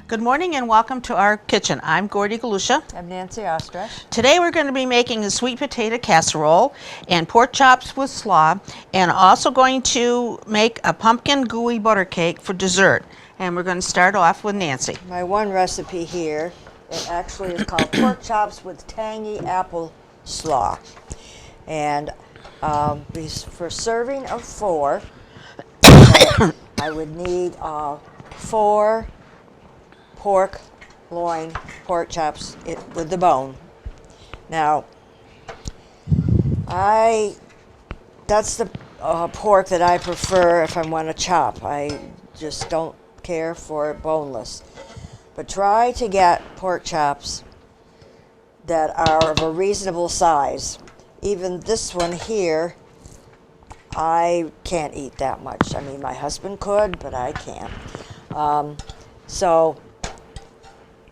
Good morning and welcome to our kitchen. I'm Gordy Galusha. I'm Nancy Ostrich. Today we're going to be making a sweet potato casserole and pork chops with slaw, and also going to make a pumpkin gooey butter cake for dessert. And we're going to start off with Nancy. My one recipe here, it actually is called pork chops with tangy apple slaw. And for serving of 4, I would need 4 pork loin pork chops with the bone. Now, that's the pork that I prefer if I want to chop. I just don't care for it boneless. But try to get pork chops that are of a reasonable size. Even this one here, I can't eat that much. I mean, my husband could, but I can't. So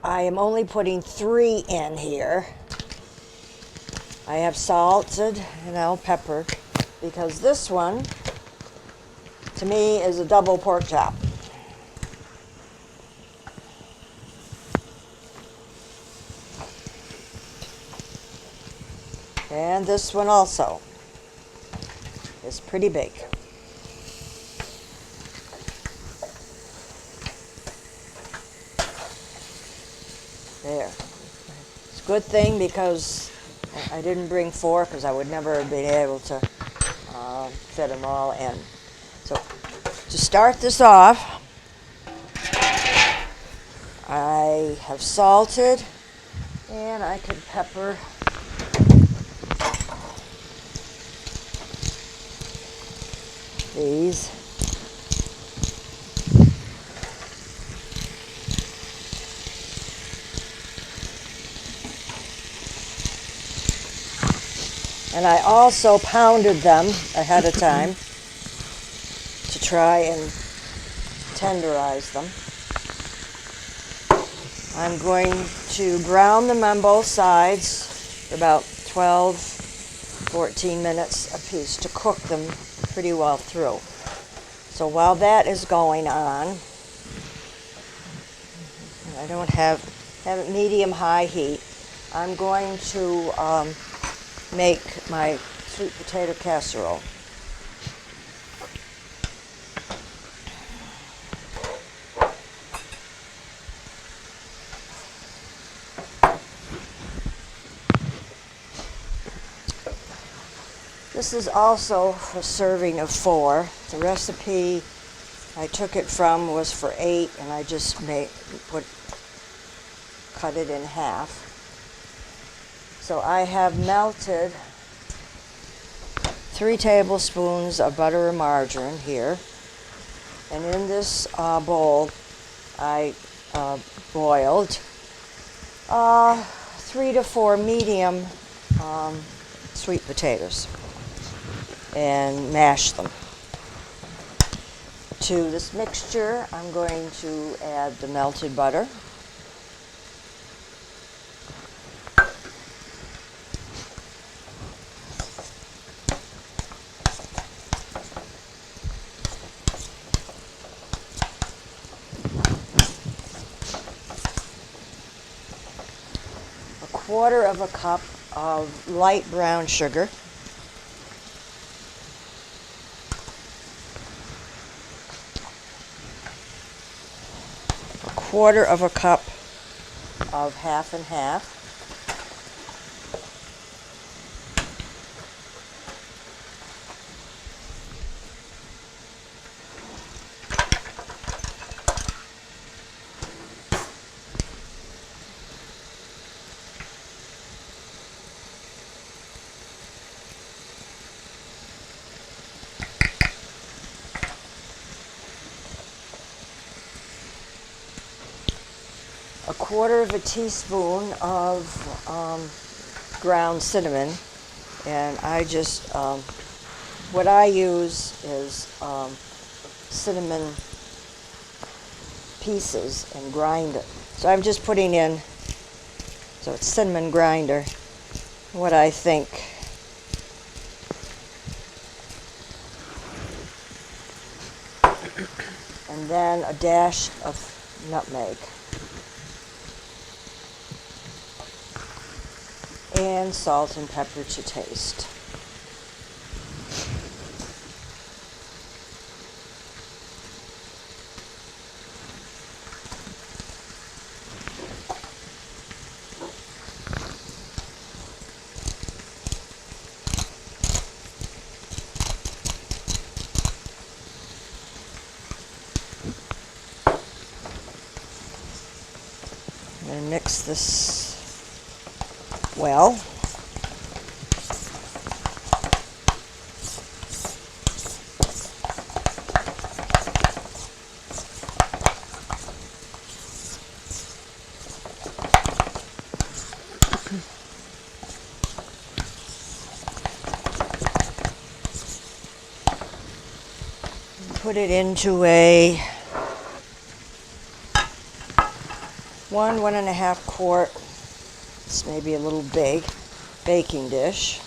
I am only putting 3 in here. I have salted, pepper, because this one, to me, is a double pork chop. And this one also is pretty big. There. It's a good thing because I didn't bring 4 because I would never have been able to fit them all in. So to start this off, I have salted and I could pepper these. And I also pounded them ahead of time to try and tenderize them. I'm going to brown them on both sides for about 12-14 minutes a piece to cook them pretty well through. So while that is going on, I don't have it medium-high heat. I'm going to make my sweet potato casserole. This is also a serving of 4. The recipe I took it from was for 8, and I just cut it in half. So I have melted 3 tablespoons of butter or margarine here, and in this bowl I boiled 3 to 4 medium sweet potatoes and mashed them. To this mixture, I'm going to add the melted butter, a 1/4 cup of light brown sugar, a 1/4 cup of half and half, a 1/4 teaspoon of ground cinnamon, and I just, what I use is cinnamon pieces and grind it. So I'm just putting in, so it's cinnamon grinder, what I think. And then a dash of nutmeg. and salt and pepper to taste. I'm going to mix this well. Put it into a 1.5 quart, it's maybe a little big, baking dish.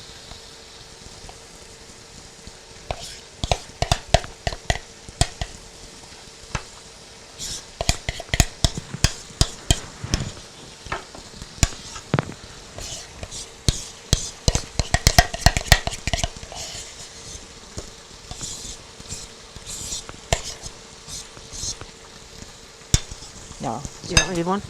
No. You don't need one?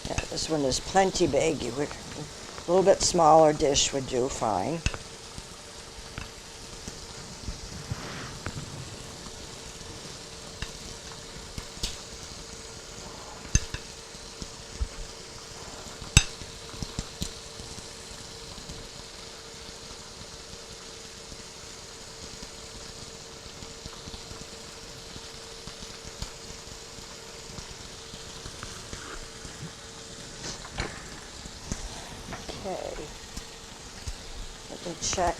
Yeah, this one is plenty big. You would, a little bit smaller dish would do fine. Okay, let me check.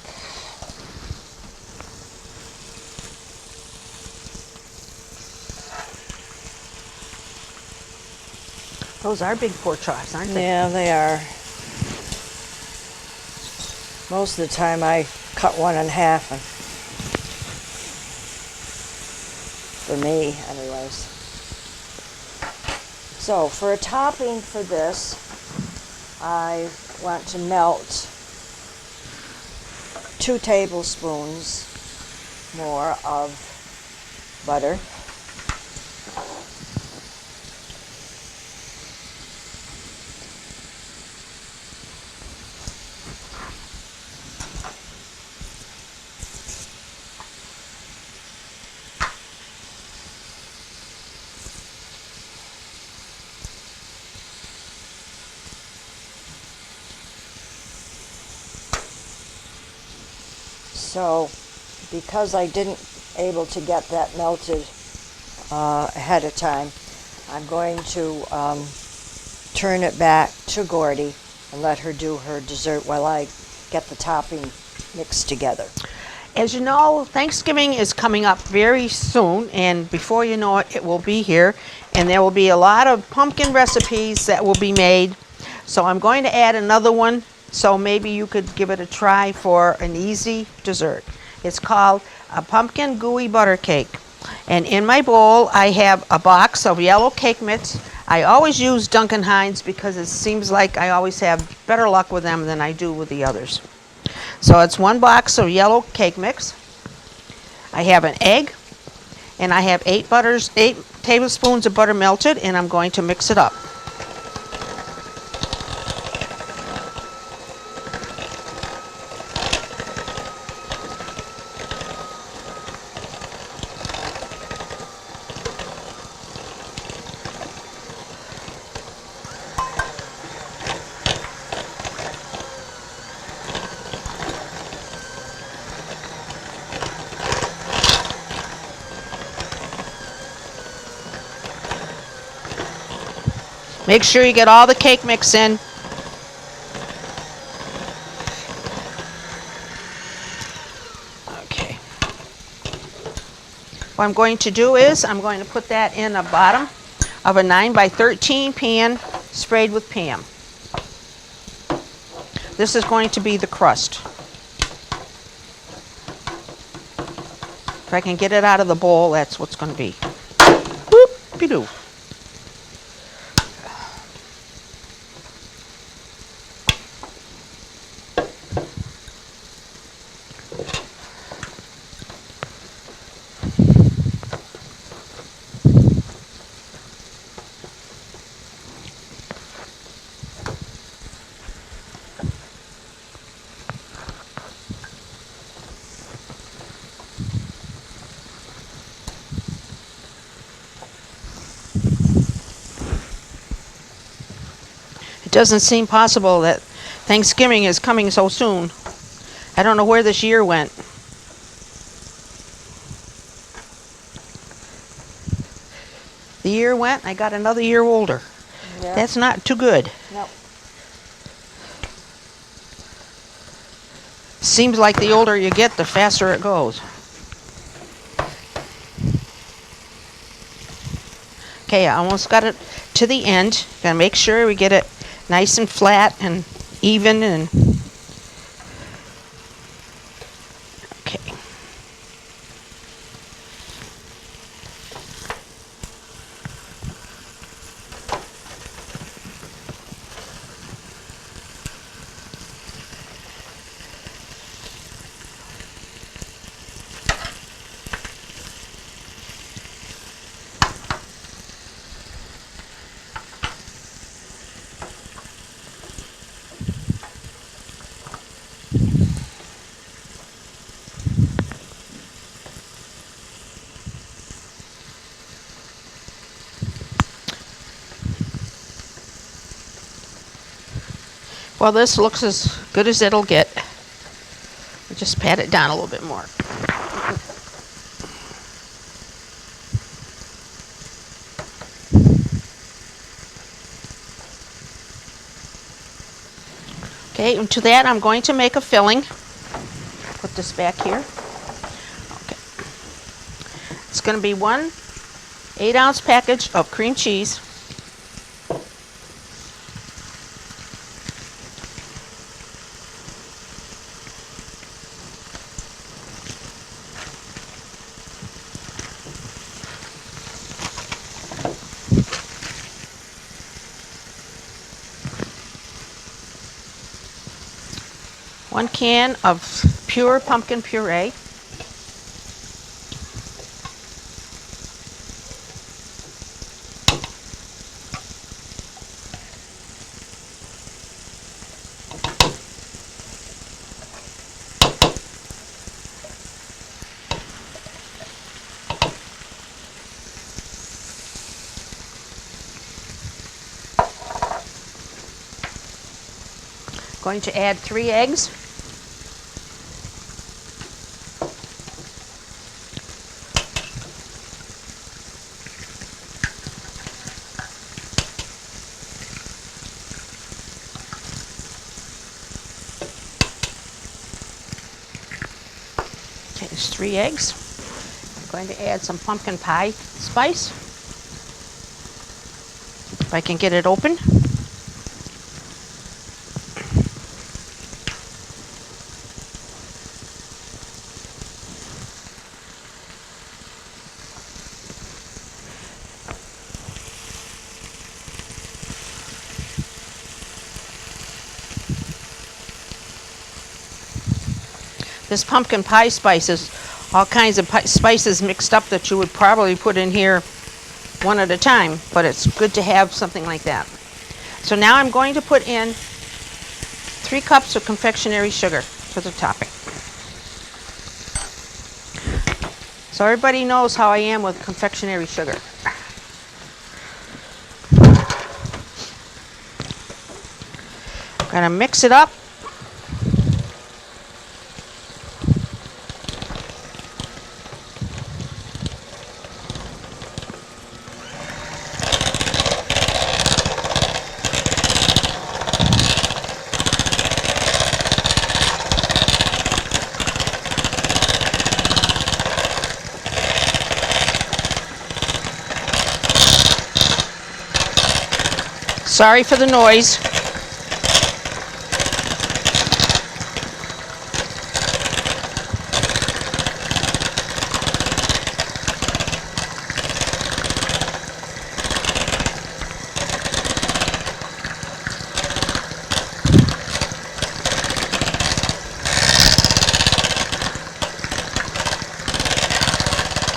Those are big pork chops, aren't they? Yeah, they are. Most of the time I cut one in half, and for me anyways. So for a topping for this, I want to melt 2 tablespoons more of butter. So, because I didn't able to get that melted ahead of time, I'm going to turn it back to Gordy and let her do her dessert while I get the topping mixed together. As you know, Thanksgiving is coming up very soon, and before you know it, it will be here, and there will be a lot of pumpkin recipes that will be made. So I'm going to add another one, so maybe you could give it a try for an easy dessert. It's called a pumpkin gooey butter cake. And in my bowl, I have a box of yellow cake mix. I always use Duncan Hines because it seems like I always have better luck with them than I do with the others. So it's 1 box of yellow cake mix. I have an egg, and I have 8 tablespoons of butter melted, and I'm going to mix it up. Make sure you get all the cake mix in. Okay. What I'm going to do is I'm going to put that in the bottom of a 9 by 13 pan sprayed with Pam. This is going to be the crust. If I can get it out of the bowl, that's what's going to be. Whoop-de-doo. It doesn't seem possible that Thanksgiving is coming so soon. I don't know where this year went. The year went, I got another year older. Yeah. That's not too good. Nope. Seems like the older you get, the faster it goes. Okay, I almost got it to the end. Gotta make sure we get it nice and flat and even and okay. Well, this looks as good as it'll get. Just pat it down a little bit more. Okay, and to that I'm going to make a filling. Put this back here. Okay. It's going to be 1 8-ounce package of cream cheese. One can of pure pumpkin puree. Going to add 3 eggs. Okay, there's 3 eggs. I'm going to add some pumpkin pie spice. If I can get it open. This pumpkin pie spice is all kinds of spices mixed up that you would probably put in here one at a time, but it's good to have something like that. So now I'm going to put in 3 cups of confectionery sugar for the topping. So everybody knows how I am with confectionery sugar. I'm going to mix it up. Sorry for the noise.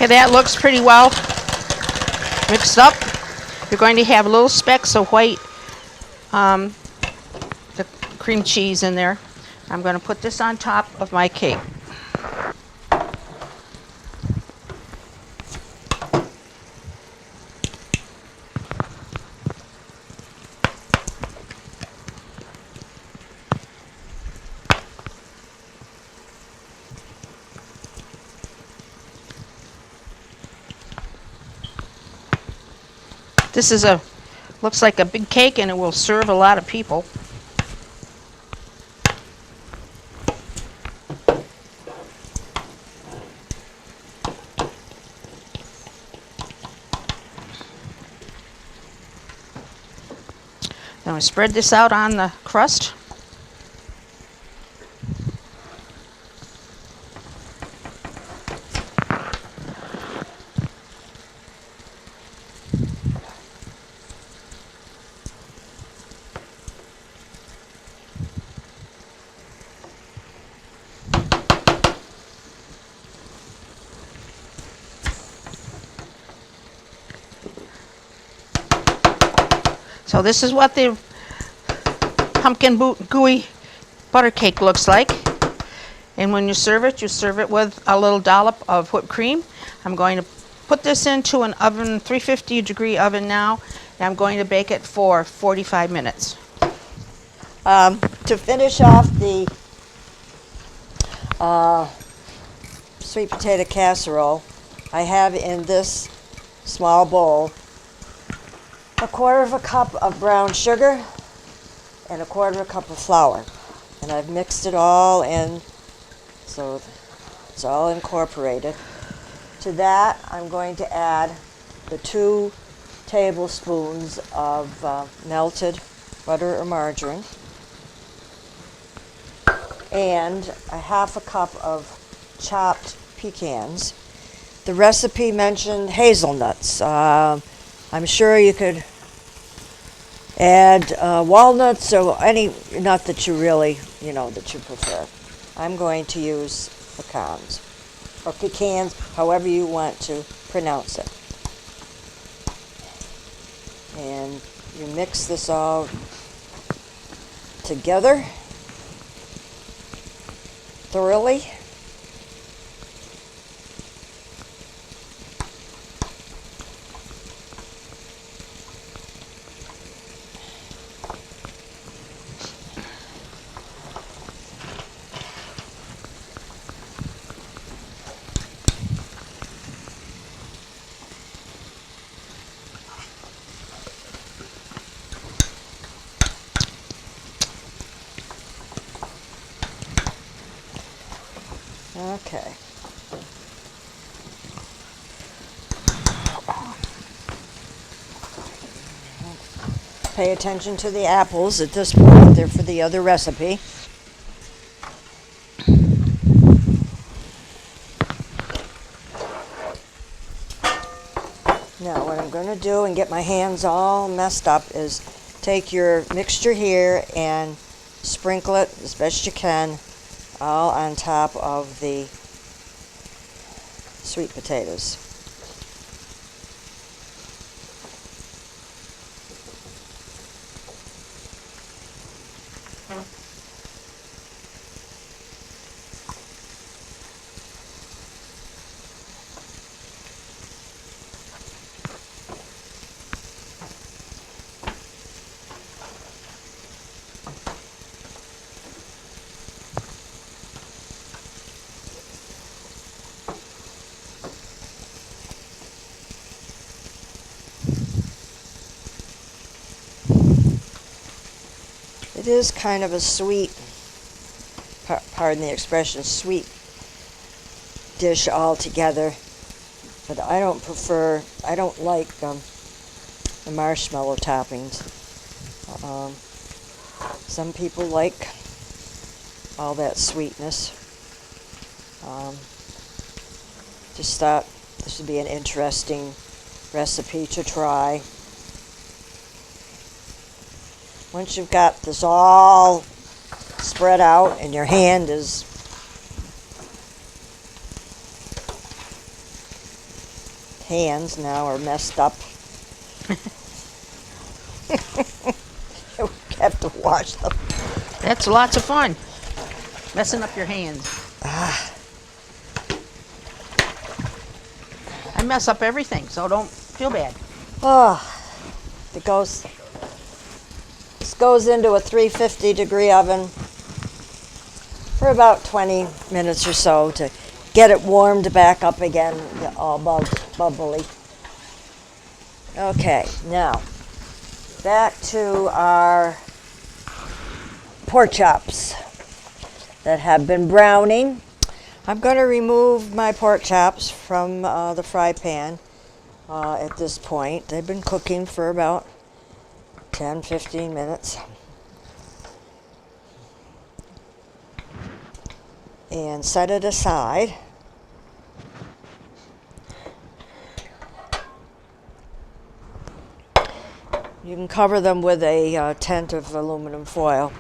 Okay, that looks pretty well mixed up. You're going to have little specks of white the cream cheese in there. I'm going to put this on top of my cake. This is looks like a big cake, and it will serve a lot of people. Now I spread this out on the crust. So this is what the pumpkin gooey butter cake looks like. And when you serve it with a little dollop of whipped cream. I'm going to put this into an oven, 350-degree oven now, and I'm going to bake it for 45 minutes. To finish off the sweet potato casserole, I have in this small bowl 1/4 cup of brown sugar and 1/4 cup of flour. And I've mixed it all in so it's all incorporated. To that, I'm going to add the 2 tablespoons of melted butter or margarine and 1/2 cup of chopped pecans. The recipe mentioned hazelnuts. I'm sure you could add walnuts or any nut that you really, that you prefer. I'm going to use pecans, or pecans, however you want to pronounce it. And you mix this all together thoroughly. Okay. Pay attention to the apples at this point. They're for the other recipe. Now what I'm going to do and get my hands all messed up is take your mixture here and sprinkle it as best you can all on top of the sweet potatoes. It is kind of a sweet, pardon the expression, sweet dish altogether, but I don't like the marshmallow toppings. Some people like all that sweetness. Just thought this would be an interesting recipe to try. Once you've got this all spread out and your hand is hands now are messed up. We have to wash them. That's lots of fun. Messing up your hands. I mess up everything, so don't feel bad. Oh, this goes into a 350 degree oven for about 20 minutes or so to get it warmed back up again, all bubbly. Okay, now back to our pork chops that have been browning. I'm going to remove my pork chops from the fry pan at this point. They've been cooking for about 10-15 minutes. And set it aside. You can cover them with a tent of aluminum foil.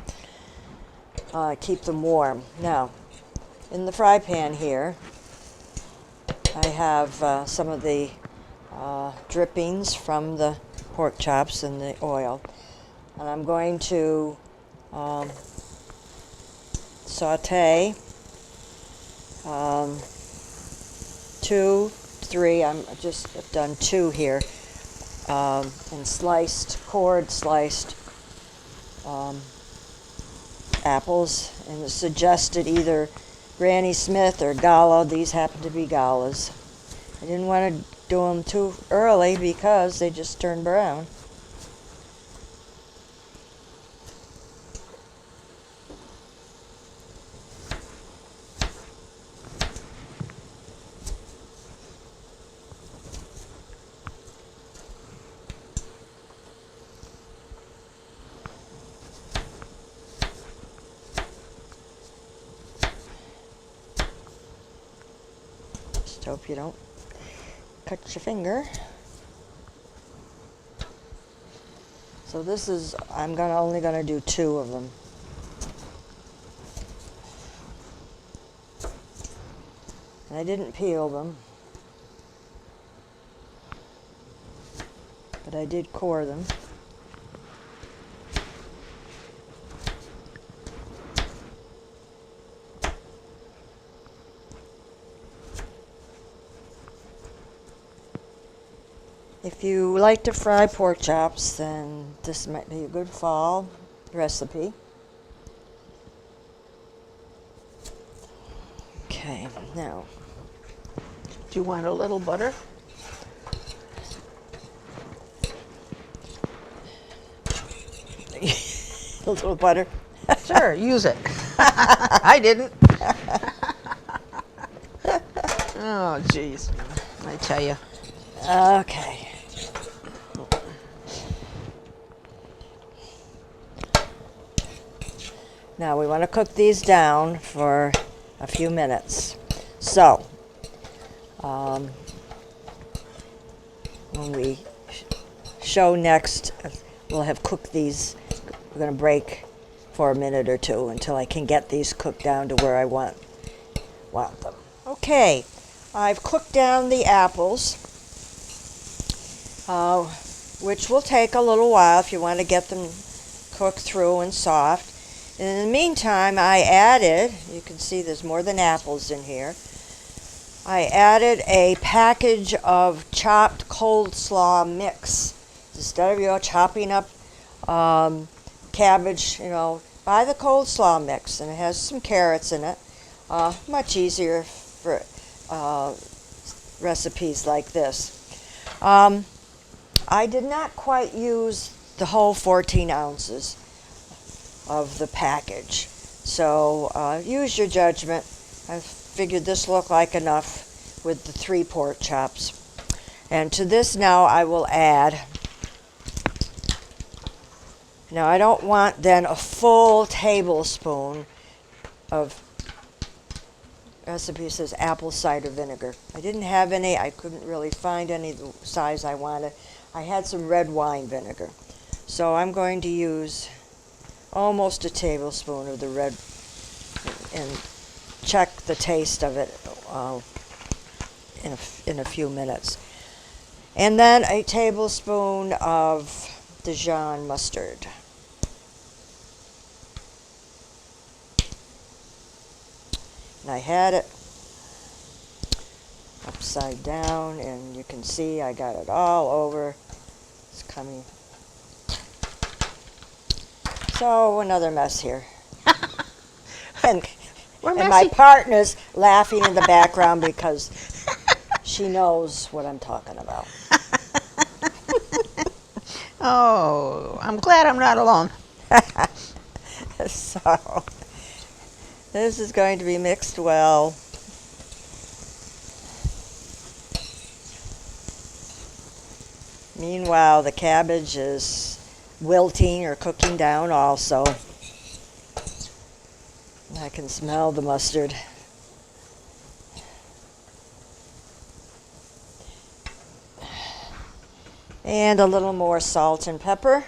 Keep them warm. Now, in the fry pan here, I have some of the drippings from the pork chops and the oil. And I'm going to saute 2, 3, I've done 2 here, and cored sliced apples, and it's suggested either Granny Smith or Gala. These happen to be Galas. I didn't want to do them too early because they just turn brown. Just hope you don't cut your finger. So this is, I'm only gonna do 2 of them. And I didn't peel them, but I did core them. If you like to fry pork chops, then this might be a good fall recipe. Okay, now. Do you want a little butter? A little butter. Sure, use it. I didn't. Oh, jeez. I tell you. Okay. Now we want to cook these down for a few minutes. So, when we show next, we'll have cooked these. We're going to break for a minute or two until I can get these cooked down to where I want them. Okay, I've cooked down the apples, which will take a little while if you want to get them cooked through and soft. In the meantime, I added, you can see there's more than apples in here, I added a package of chopped cold slaw mix. Instead of chopping up cabbage, buy the cold slaw mix, and it has some carrots in it. Much easier for recipes like this. I did not quite use the whole 14 ounces of the package, so use your judgment. I figured this looked like enough with the 3 pork chops. And to this now I will add, now I don't want then a full tablespoon of, recipe says apple cider vinegar. I didn't have any, I couldn't really find any the size I wanted. I had some red wine vinegar. So I'm going to use almost a tablespoon of the red, and check the taste of it in a few minutes. And then a tablespoon of Dijon mustard. And I had it upside down, and you can see I got it all over. It's coming. So another mess here. And, We're and my messy. partner's laughing in the background because she knows what I'm talking about. Oh, I'm glad I'm not alone. So this is going to be mixed well. Meanwhile, the cabbage is wilting or cooking down also. I can smell the mustard. And a little more salt and pepper.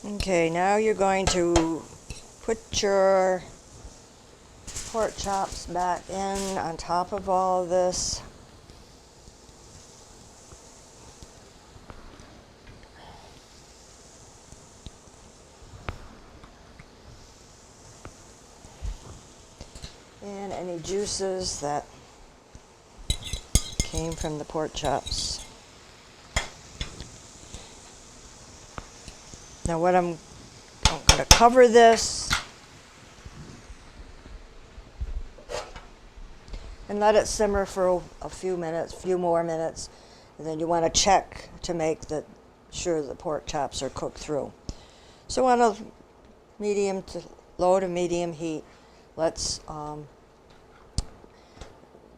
Okay, now you're going to put your pork chops back in on top of all of this. And any juices that came from the pork chops. Now what I'm going to cover this and let it simmer for a few more minutes, and then you want to check to make sure the pork chops are cooked through. So on a low to medium heat, let's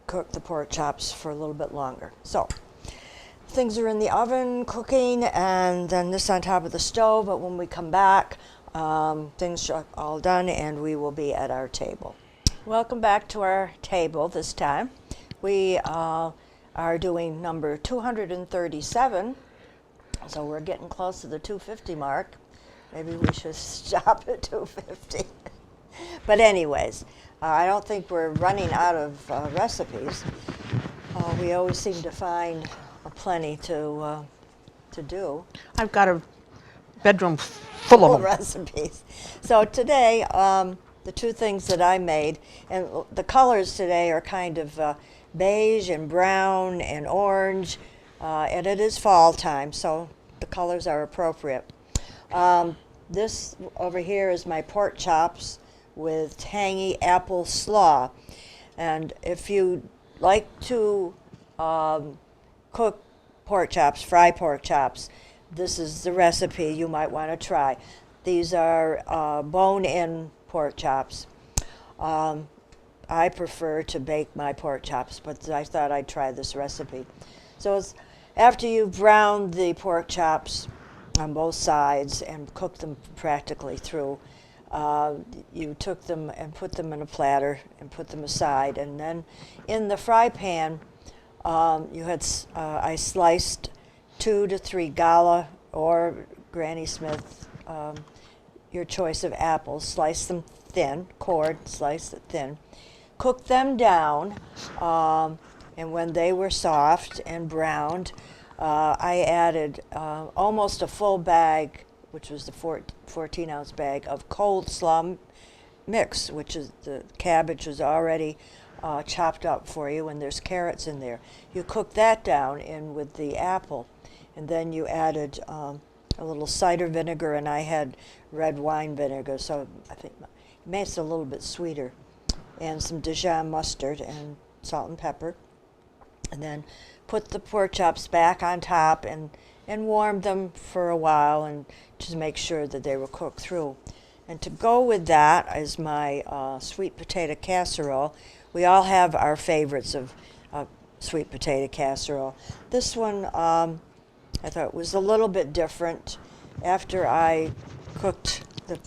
cook the pork chops for a little bit longer. So things are in the oven cooking, and then this on top of the stove, but when we come back, things are all done and we will be at our table. Welcome back to our table this time. We are doing number 237, so we're getting close to the 250 mark. Maybe we should stop at 250. But anyways, I don't think we're running out of recipes. We always seem to find plenty to do. I've got a bedroom full of them. Recipes. So today, the two things that I made, and the colors today are kind of beige and brown and orange, and it is fall time, so the colors are appropriate. This over here is my pork chops with tangy apple slaw, and if you like to cook pork chops, fry pork chops, this is the recipe you might want to try. These are bone-in pork chops. I prefer to bake my pork chops, but I thought I'd try this recipe. So after you've browned the pork chops on both sides and cooked them practically through, you took them and put them in a platter and put them aside. And then in the fry pan, I sliced 2 to 3 Gala or Granny Smith, your choice of apples. Slice them thin, slice it thin. Cook them down, and when they were soft and browned, I added almost a full bag, which was the 14-ounce bag of cold slaw mix, which is the cabbage was already chopped up for you, and there's carrots in there. You cook that down in with the apple, and then you added a little cider vinegar, and I had red wine vinegar, so I think it makes it a little bit sweeter, and some Dijon mustard and salt and pepper, and then put the pork chops back on top and warm them for a while and just make sure that they were cooked through. And to go with that is my sweet potato casserole. We all have our favorites of sweet potato casserole. This one I thought was a little bit different. After I cooked the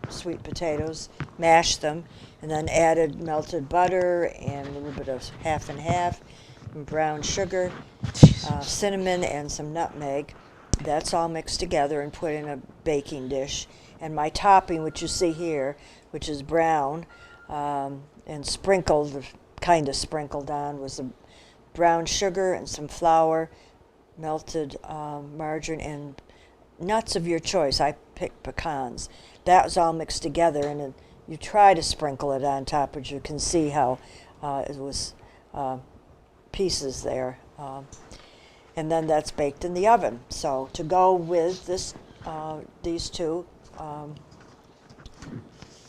sweet potatoes, mashed them, and then added melted butter and a little bit of half and half, and brown sugar, cinnamon, and some nutmeg. That's all mixed together and put in a baking dish. And my topping, which you see here, which is brown and sprinkled, kind of sprinkled on, was the brown sugar and some flour, melted margarine, and nuts of your choice. I picked pecans. That was all mixed together, and you try to sprinkle it on top, but you can see how it was pieces there. And then that's baked in the oven. So to go with this, these two,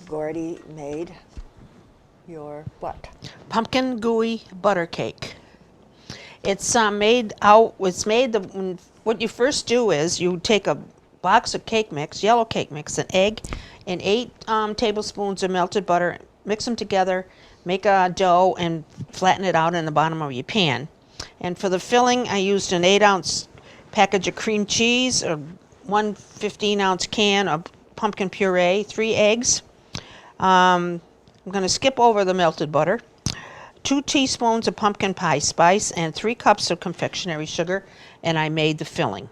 Gordy made your what? Pumpkin gooey butter cake. It's made out. It's made what you first do is you take a box of cake mix, yellow cake mix, an egg, and 8 tablespoons of melted butter. Mix them together, make a dough, and flatten it out in the bottom of your pan. And for the filling, I used an 8-ounce package of cream cheese, a 1 15-ounce can of pumpkin puree, 3 eggs. I'm going to skip over the melted butter. 2 teaspoons of pumpkin pie spice and 3 cups of confectionery sugar, and I made the filling.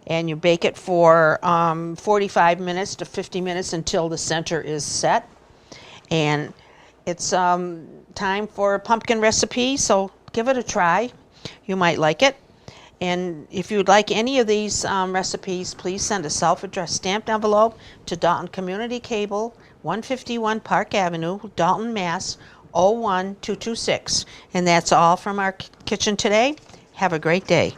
And you bake it for 45 minutes to 50 minutes until the center is set. And it's time for a pumpkin recipe, so give it a try. You might like it. And if you'd like any of these recipes, please send a self-addressed stamped envelope to Dalton Community Cable, 151 Park Avenue, Dalton, Mass. 01226. And that's all from our kitchen today. Have a great day.